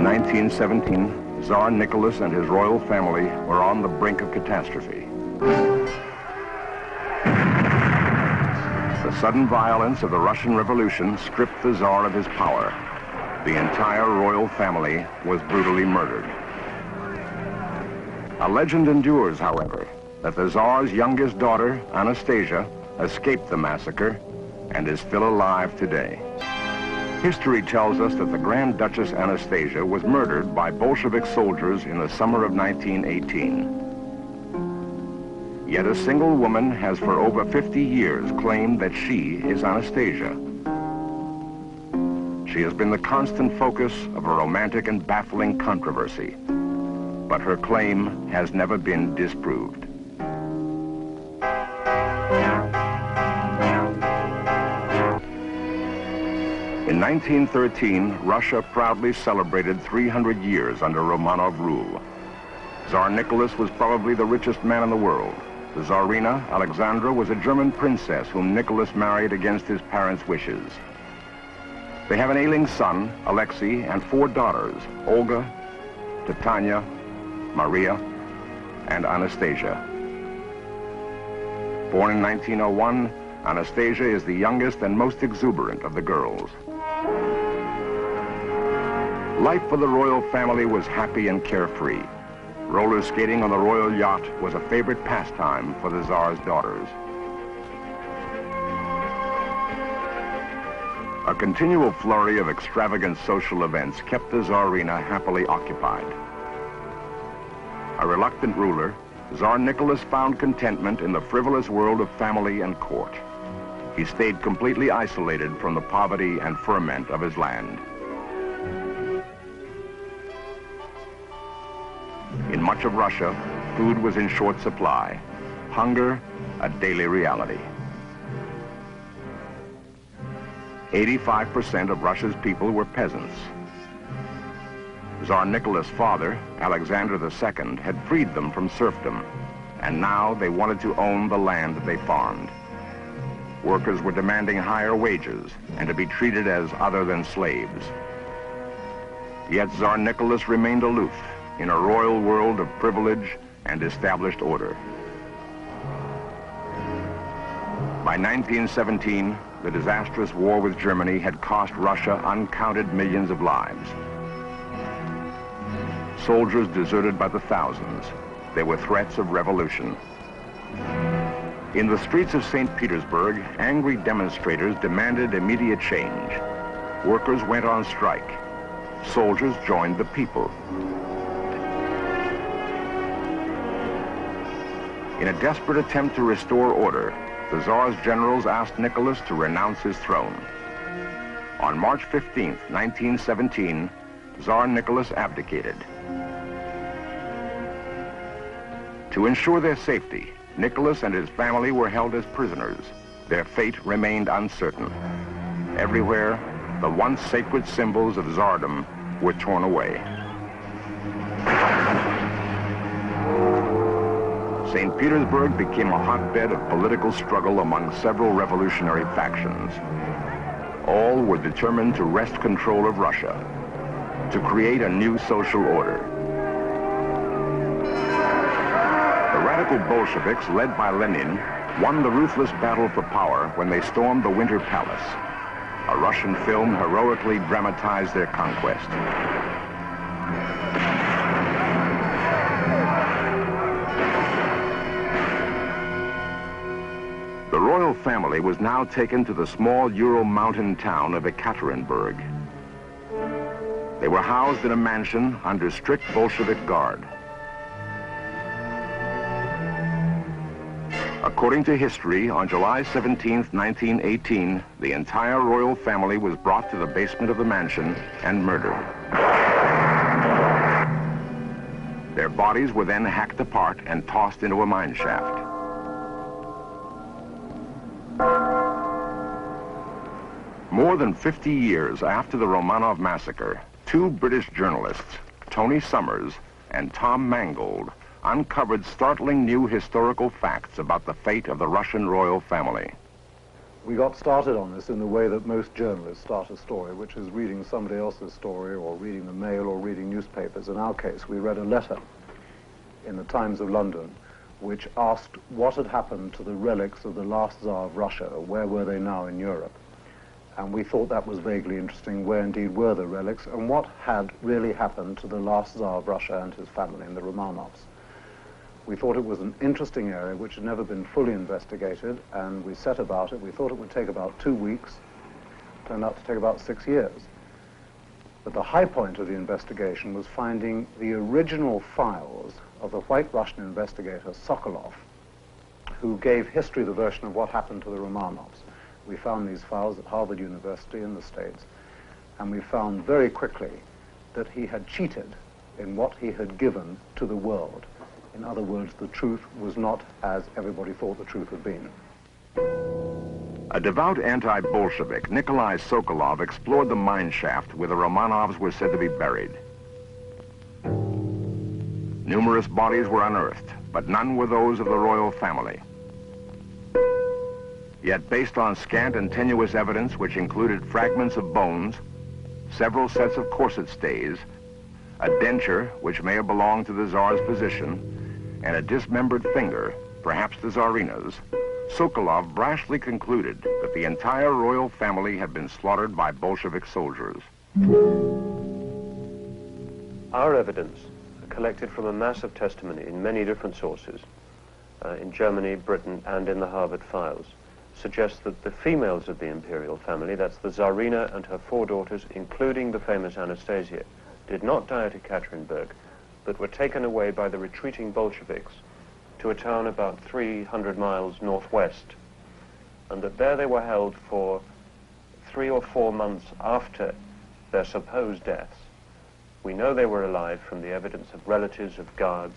In 1917, Tsar Nicholas and his royal family were on the brink of catastrophe. The sudden violence of the Russian Revolution stripped the Tsar of his power. The entire royal family was brutally murdered. A legend endures, however, that the Tsar's youngest daughter, Anastasia, escaped the massacre and is still alive today. History tells us that the Grand Duchess Anastasia was murdered by Bolshevik soldiers in the summer of 1918. Yet a single woman has for over 50 years claimed that she is Anastasia. She has been the constant focus of a romantic and baffling controversy, but her claim has never been disproved. In 1913, Russia proudly celebrated 300 years under Romanov rule. Tsar Nicholas was probably the richest man in the world. The Tsarina, Alexandra, was a German princess whom Nicholas married against his parents' wishes. They have an ailing son, Alexei, and 4 daughters, Olga, Titania, Maria, and Anastasia. Born in 1901, Anastasia is the youngest and most exuberant of the girls. Life for the royal family was happy and carefree. Roller skating on the royal yacht was a favorite pastime for the Tsar's daughters. A continual flurry of extravagant social events kept the Tsarina happily occupied. A reluctant ruler, Tsar Nicholas found contentment in the frivolous world of family and court. He stayed completely isolated from the poverty and ferment of his land. In much of Russia, food was in short supply. Hunger, a daily reality. 85% of Russia's people were peasants. Tsar Nicholas' father, Alexander II, had freed them from serfdom, and now they wanted to own the land they farmed. Workers were demanding higher wages and to be treated as other than slaves. Yet Tsar Nicholas remained aloof in a royal world of privilege and established order. By 1917, the disastrous war with Germany had cost Russia uncounted millions of lives. Soldiers deserted by the thousands. There were threats of revolution. In the streets of St. Petersburg, angry demonstrators demanded immediate change. Workers went on strike. Soldiers joined the people. In a desperate attempt to restore order, the Tsar's generals asked Nicholas to renounce his throne. On March 15, 1917, Tsar Nicholas abdicated. To ensure their safety, Nicholas and his family were held as prisoners. Their fate remained uncertain. Everywhere, the once sacred symbols of Tsardom were torn away. St. Petersburg became a hotbed of political struggle among several revolutionary factions. All were determined to wrest control of Russia, to create a new social order. The radical Bolsheviks, led by Lenin, won the ruthless battle for power when they stormed the Winter Palace. A Russian film heroically dramatized their conquest. The royal family was now taken to the small Ural mountain town of Ekaterinburg. They were housed in a mansion under strict Bolshevik guard. According to history, on July 17, 1918, the entire royal family was brought to the basement of the mansion and murdered. Their bodies were then hacked apart and tossed into a mine shaft. More than 50 years after the Romanov massacre, 2 British journalists, Tony Summers and Tom Mangold, uncovered startling new historical facts about the fate of the Russian royal family. We got started on this in the way that most journalists start a story, which is reading somebody else's story or reading the Mail or reading newspapers. In our case, we read a letter in the Times of London which asked what had happened to the relics of the last Tsar of Russia. Where were they now in Europe? And we thought that was vaguely interesting. Where indeed were the relics, and what had really happened to the last Tsar of Russia and his family and the Romanovs? We thought it was an interesting area which had never been fully investigated, and we set about it. We thought it would take about 2 weeks. It turned out to take about 6 years. But the high point of the investigation was finding the original files of the White Russian investigator Sokolov, who gave history the version of what happened to the Romanovs. We found these files at Harvard University in the States, and we found very quickly that he had cheated in what he had given to the world. In other words, the truth was not as everybody thought the truth had been. A devout anti-Bolshevik, Nikolai Sokolov, explored the mine shaft where the Romanovs were said to be buried. Numerous bodies were unearthed, but none were those of the royal family. Yet, based on scant and tenuous evidence which included fragments of bones, several sets of corset stays, a denture which may have belonged to the Tsar's physician, and a dismembered finger, perhaps the Tsarina's, Sokolov brashly concluded that the entire royal family had been slaughtered by Bolshevik soldiers. Our evidence, collected from a mass of testimony in many different sources, in Germany, Britain, and in the Harvard files, suggests that the females of the imperial family, that's the Tsarina and her 4 daughters, including the famous Anastasia, did not die at Ekaterinburg, but were taken away by the retreating Bolsheviks to a town about 300 miles northwest, and that there they were held for 3 or 4 months after their supposed deaths. We know they were alive from the evidence of relatives, of guards,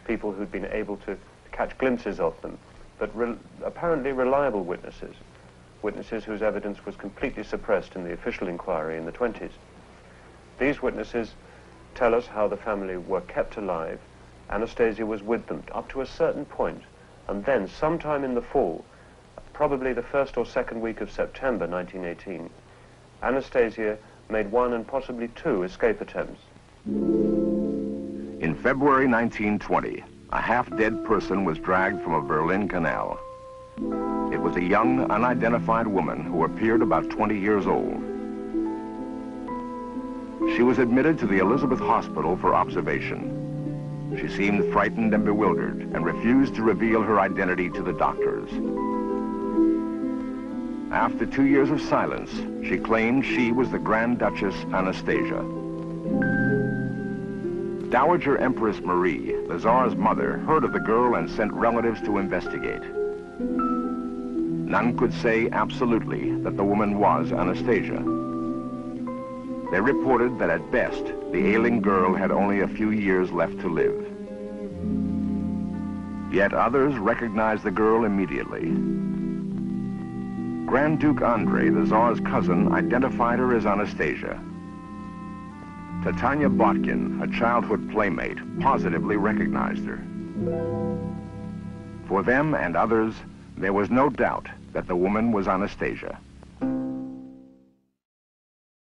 people who'd been able to catch glimpses of them, but apparently reliable witnesses, witnesses whose evidence was completely suppressed in the official inquiry in the 20s. These witnesses tell us how the family were kept alive. Anastasia was with them up to a certain point, and then sometime in the fall, probably the 1st or 2nd week of September 1918, Anastasia made 1 and possibly 2 escape attempts. In February 1920, a half-dead person was dragged from a Berlin canal. It was a young, unidentified woman who appeared about 20 years old. She was admitted to the Elizabeth Hospital for observation. She seemed frightened and bewildered and refused to reveal her identity to the doctors. After 2 years of silence, she claimed she was the Grand Duchess Anastasia. Dowager Empress Marie, the Tsar's mother, heard of the girl and sent relatives to investigate. None could say absolutely that the woman was Anastasia. They reported that at best, the ailing girl had only a few years left to live. Yet others recognized the girl immediately. Grand Duke Andrei, the Tsar's cousin, identified her as Anastasia. Titania Botkin, a childhood playmate, positively recognized her. For them and others, there was no doubt that the woman was Anastasia.